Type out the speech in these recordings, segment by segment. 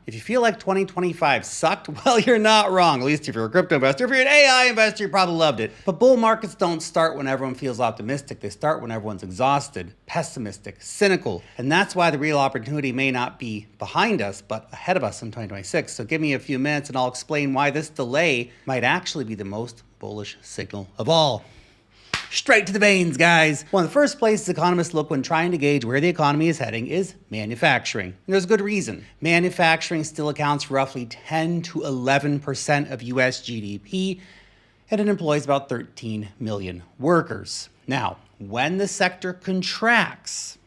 If you feel like 2025 sucked, well, you're not wrong. At least if you're a crypto investor. If you're an AI investor, you probably loved it. But bull markets don't start when everyone feels optimistic. They start when everyone's exhausted, pessimistic, cynical. And that's why the real opportunity may not be behind us, but ahead of us in 2026. So give me a few minutes and I'll explain why this delay might actually be the most bullish signal of all. Straight to the veins, guys. One of the first places economists look when trying to gauge where the economy is heading is manufacturing. And there's good reason. Manufacturing still accounts for roughly 10 to 11% of US GDP, and it employs about 13 million workers. Now, when the sector contracts,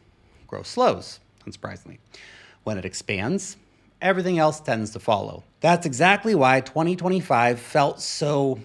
growth slows, unsurprisingly. When it expands, everything else tends to follow. That's exactly why 2025 felt so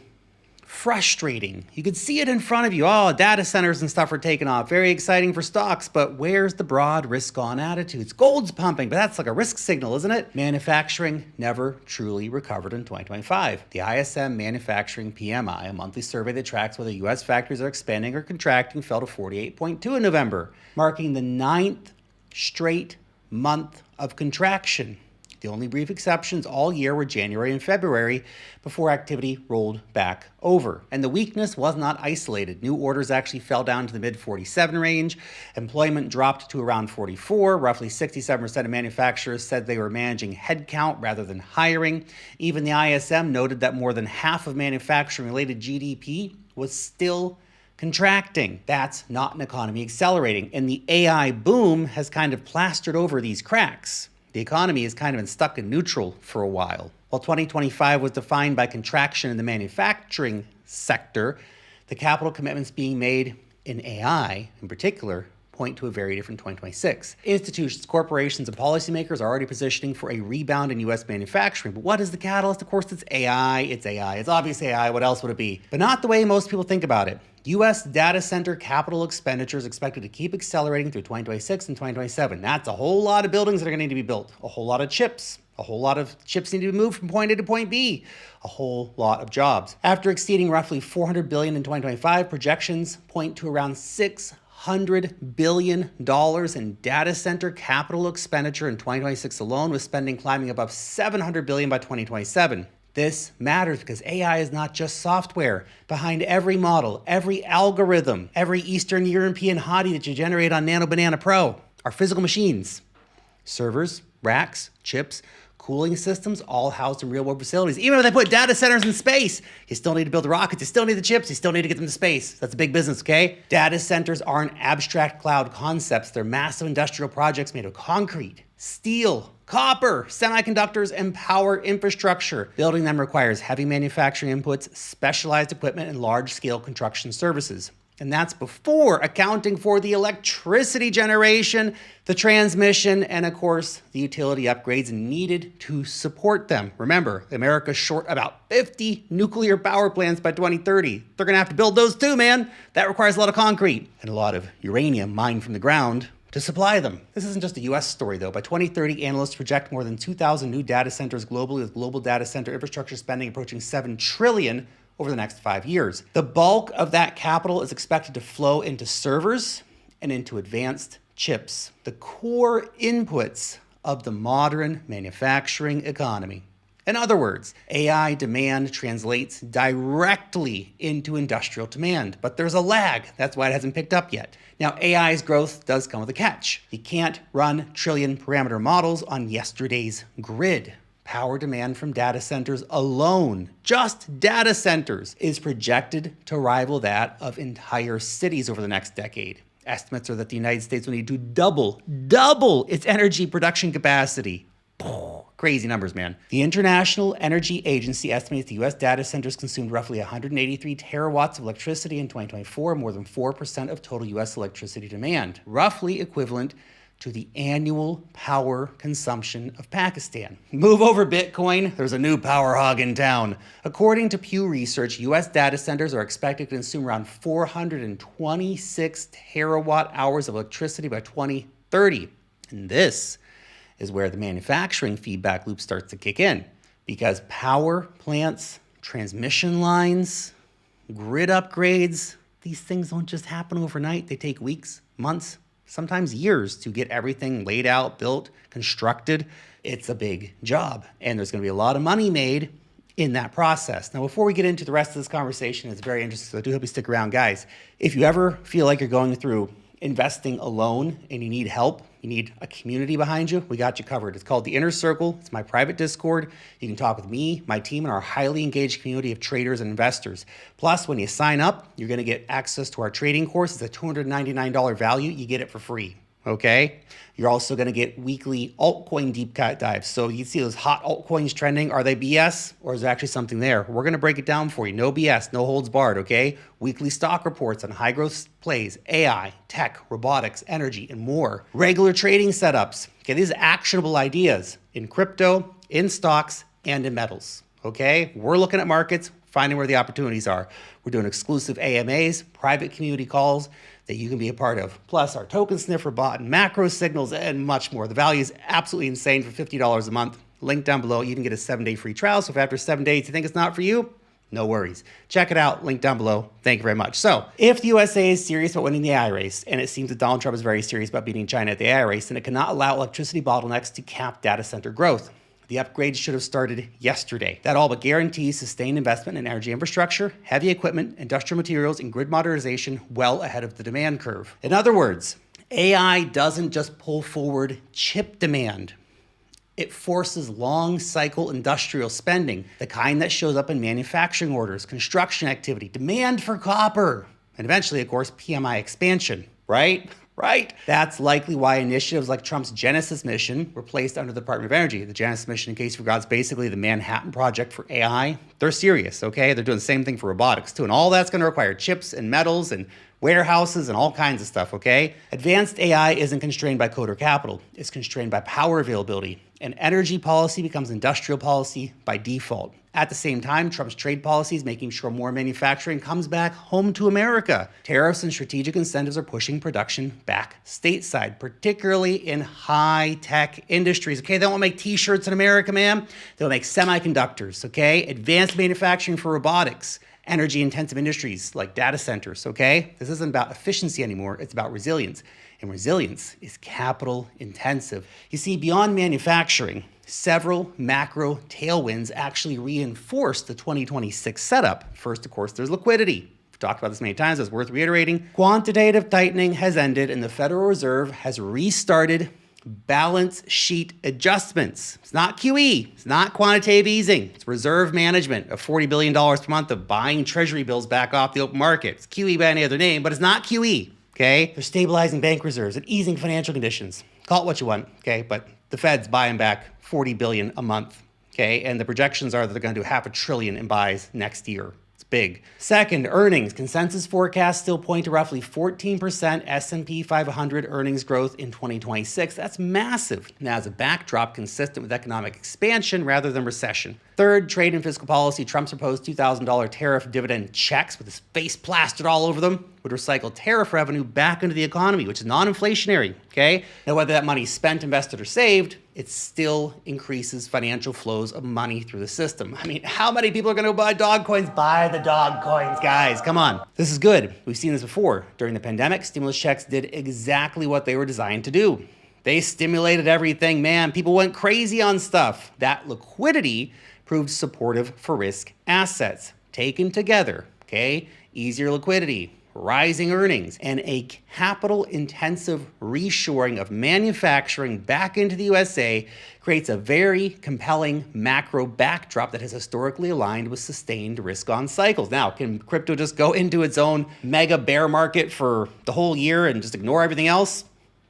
frustrating. You could see it in front of you. Oh, data centers and stuff are taking off. Very exciting for stocks, but where's the broad risk-on attitudes? Gold's pumping, but that's like a risk signal, isn't it? Manufacturing never truly recovered in 2025. The ISM Manufacturing PMI, a monthly survey that tracks whether U.S. factories are expanding or contracting, fell to 48.2 in November, marking the 9th straight month of contraction. The only brief exceptions all year were January and February before activity rolled back over. And the weakness was not isolated. New orders actually fell down to the mid-47 range. Employment dropped to around 44. Roughly 67% of manufacturers said they were managing headcount rather than hiring. Even the ISM noted that more than half of manufacturing-related GDP was still contracting. That's not an economy accelerating. And the AI boom has kind of plastered over these cracks. The economy has kind of been stuck in neutral for a while. While 2025 was defined by contraction in the manufacturing sector, the capital commitments being made in AI, in particular, point to a very different 2026. Institutions, corporations, and policymakers are already positioning for a rebound in U.S. manufacturing. But what is the catalyst? Of course, it's AI. It's AI. It's obvious AI. What else would it be? But not the way most people think about it. U.S. data center capital expenditures expected to keep accelerating through 2026 and 2027. That's a whole lot of buildings that are going to need to be built, a whole lot of chips. A whole lot of chips need to be moved from point A to point B. A whole lot of jobs. After exceeding roughly $400 billion in 2025, projections point to around $600 billion in data center capital expenditure in 2026 alone, with spending climbing above $700 billion by 2027. This matters because AI is not just software. Behind every model, every algorithm, every Eastern European hottie that you generate on Nano Banana Pro are physical machines. Servers, racks, chips, cooling systems, all housed in real-world facilities. Even if they put data centers in space, you still need to build the rockets, you still need the chips, you still need to get them to space. That's a big business, okay? Data centers aren't abstract cloud concepts. They're massive industrial projects made of concrete, steel, copper, semiconductors, and power infrastructure. Building them requires heavy manufacturing inputs, specialized equipment, and large-scale construction services. And that's before accounting for the electricity generation, the transmission, and of course, the utility upgrades needed to support them. Remember, America's short about 50 nuclear power plants by 2030. They're gonna have to build those too, man. That requires a lot of concrete and a lot of uranium mined from the ground to supply them. This isn't just a US story though. By 2030, analysts project more than 2,000 new data centers globally, with global data center infrastructure spending approaching $7 trillion over the next 5 years. The bulk of that capital is expected to flow into servers and into advanced chips, the core inputs of the modern manufacturing economy. In other words, AI demand translates directly into industrial demand, but there's a lag. That's why it hasn't picked up yet. Now, AI's growth does come with a catch. You can't run trillion parameter models on yesterday's grid. Power demand from data centers alone, just data centers, is projected to rival that of entire cities over the next decade. Estimates are that the United States will need to double its energy production capacity. Crazy numbers, man. The International Energy Agency estimates the U.S. data centers consumed roughly 183 terawatts of electricity in 2024, more than 4% of total U.S. electricity demand, roughly equivalent to the annual power consumption of Pakistan. Move over, Bitcoin. There's a new power hog in town. According to Pew Research, U.S. data centers are expected to consume around 426 terawatt hours of electricity by 2030. And this is where the manufacturing feedback loop starts to kick in, because power plants, transmission lines, grid upgrades, these things don't just happen overnight. They take weeks, months, sometimes years to get everything laid out, built, constructed. It's a big job, and there's going to be a lot of money made in that process. Now, before we get into the rest of this conversation, it's very interesting, so I do hope you stick around, guys. If you ever feel like you're going through investing alone and you need help, you need a community behind you, we got you covered. It's called The Inner Circle. It's my private Discord. You can talk with me, my team, and our highly engaged community of traders and investors. Plus, when you sign up, you're going to get access to our trading course. It's a $299 value. You get it for free. Okay. You're also going to get weekly altcoin deep cut dives. So you see those hot altcoins trending. Are they BS or is there actually something there? We're going to break it down for you. No BS, no holds barred. Okay. Weekly stock reports on high growth plays, AI, tech, robotics, energy, and more. Regular trading setups. Okay. These are actionable ideas in crypto, in stocks, and in metals. Okay. We're looking at markets, finding where the opportunities are. We're doing exclusive AMAs, private community calls that you can be a part of. Plus our token sniffer bot and macro signals and much more. The value is absolutely insane for $50 a month. Link down below. You can get a 7-day free trial. So if after 7 days you think it's not for you, no worries. Check it out. Link down below. Thank you very much. So if the USA is serious about winning the AI race, and it seems that Donald Trump is very serious about beating China at the AI race, then it cannot allow electricity bottlenecks to cap data center growth. The upgrades should have started yesterday. That all but guarantees sustained investment in energy infrastructure, heavy equipment, industrial materials, and grid modernization well ahead of the demand curve. In other words, AI doesn't just pull forward chip demand. It forces long cycle industrial spending, the kind that shows up in manufacturing orders, construction activity, demand for copper, and eventually, of course, PMI expansion, right? Right? That's likely why initiatives like Trump's Genesis mission were placed under the Department of Energy. The Genesis mission, in case you forgot, is basically the Manhattan Project for AI. They're serious, okay? They're doing the same thing for robotics too. And all that's going to require chips and metals and warehouses and all kinds of stuff, okay? Advanced AI isn't constrained by code or capital. It's constrained by power availability. And energy policy becomes industrial policy by default. At the same time, Trump's trade policy is making sure more manufacturing comes back home to America. Tariffs and strategic incentives are pushing production back stateside, particularly in high-tech industries. Okay, they won't make t-shirts in America, man. They'll make semiconductors, okay? Advanced manufacturing for robotics. Energy-intensive industries like data centers, okay? This isn't about efficiency anymore. It's about resilience. And resilience is capital intensive. You see, beyond manufacturing, several macro tailwinds actually reinforce the 2026 setup. First, of course, there's liquidity. We've talked about this many times, it's worth reiterating. Quantitative tightening has ended and the Federal Reserve has restarted balance sheet adjustments. It's not QE, it's not quantitative easing, it's reserve management of $40 billion per month of buying treasury bills back off the open market. It's QE by any other name, but it's not QE, okay? They're stabilizing bank reserves and easing financial conditions. Call it what you want, okay? But the Fed's buying back $40 billion a month, okay? And the projections are that they're gonna do $500 billion in buys next year. It's big. Second, earnings. Consensus forecasts still point to roughly 14% S&P 500 earnings growth in 2026. That's massive. Now, as a backdrop consistent with economic expansion rather than recession. Third, trade and fiscal policy. Trump's proposed $2,000 tariff dividend checks with his face plastered all over them would recycle tariff revenue back into the economy, which is non-inflationary, okay? Now, whether that money is spent, invested, or saved, it still increases financial flows of money through the system. I mean, how many people are going to buy dog coins? Buy the dog coins, guys. Come on. This is good. We've seen this before. During the pandemic, stimulus checks did exactly what they were designed to do. They stimulated everything, man. People went crazy on stuff. That liquidity proved supportive for risk assets. Taken together, okay? Easier liquidity, rising earnings, and a capital-intensive reshoring of manufacturing back into the USA creates a very compelling macro backdrop that has historically aligned with sustained risk-on cycles. Now, can crypto just go into its own mega bear market for the whole year and just ignore everything else?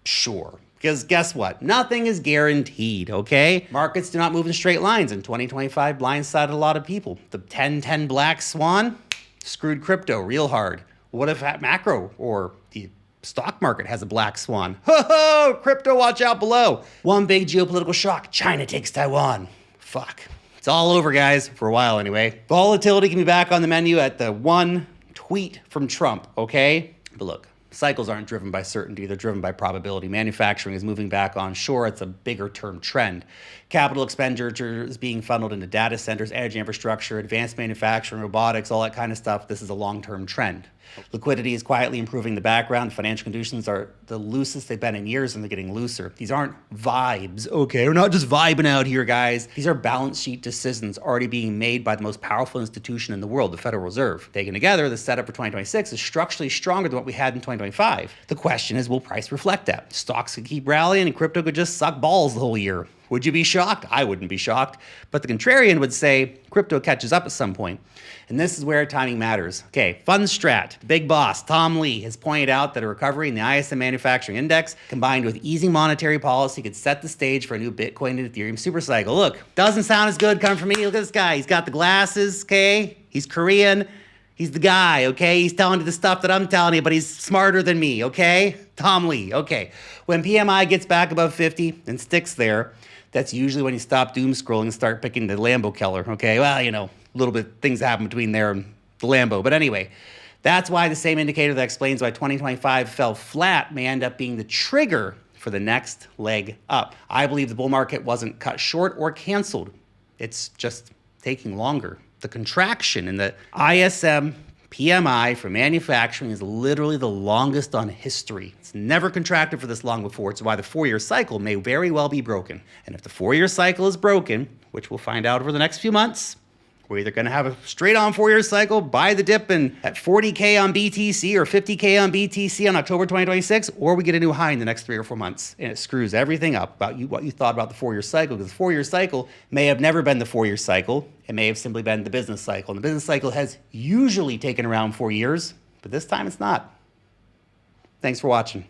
Sure. Because guess what? Nothing is guaranteed, okay? Markets do not move in straight lines. In 2025, blindsided a lot of people. The 10-10 black swan screwed crypto real hard. What if that macro or the stock market has a black swan? Ho ho! Crypto, watch out below. One big geopolitical shock. China takes Taiwan. Fuck. It's all over, guys, for a while anyway. Volatility can be back on the menu at the one tweet from Trump, okay? But look, Cycles aren't driven by certainty, they're driven by probability. Manufacturing is moving back onshore. It's a bigger term trend. Capital expenditure is being funneled into data centers, energy infrastructure, advanced manufacturing, robotics, all that kind of stuff. This is a long-term trend. Liquidity is quietly improving in the background. Financial conditions are the loosest they've been in years, and they're getting looser. These aren't vibes, okay? We're not just vibing out here, guys. These are balance sheet decisions already being made by the most powerful institution in the world, the Federal Reserve. Taken together, the setup for 2026 is structurally stronger than what we had in 2025. The question is, will price reflect that? Stocks could keep rallying, and crypto could just suck balls the whole year. Would you be shocked? I wouldn't be shocked. But the contrarian would say crypto catches up at some point. And this is where timing matters. Okay, Fundstrat, the big boss, Tom Lee, has pointed out that a recovery in the ISM Manufacturing Index combined with easing monetary policy could set the stage for a new Bitcoin and Ethereum supercycle. Look, doesn't sound as good coming from me. Look at this guy. He's got the glasses, okay? He's Korean. He's the guy, okay? He's telling you the stuff that I'm telling you, but he's smarter than me, okay? Tom Lee, okay. When PMI gets back above 50 and sticks there, that's usually when you stop doom scrolling and start picking the Lambo killer, okay? Well, you know, a little bit things happen between there and the Lambo. But anyway, that's why the same indicator that explains why 2025 fell flat may end up being the trigger for the next leg up. I believe the bull market wasn't cut short or canceled. It's just taking longer. The contraction in the ISM PMI for manufacturing is literally the longest on history. It's never contracted for this long before. It's why the 4-year cycle may very well be broken. And if the 4-year cycle is broken, which we'll find out over the next few months, we're either going to have a straight-on 4-year cycle, buy the dip in at 40K on BTC or 50K on BTC on October 2026, or we get a new high in the next 3 or 4 months. And it screws everything up about what you thought about the 4-year cycle, because the 4-year cycle may have never been the 4-year cycle. It may have simply been the business cycle. And the business cycle has usually taken around 4 years, but this time it's not. Thanks for watching.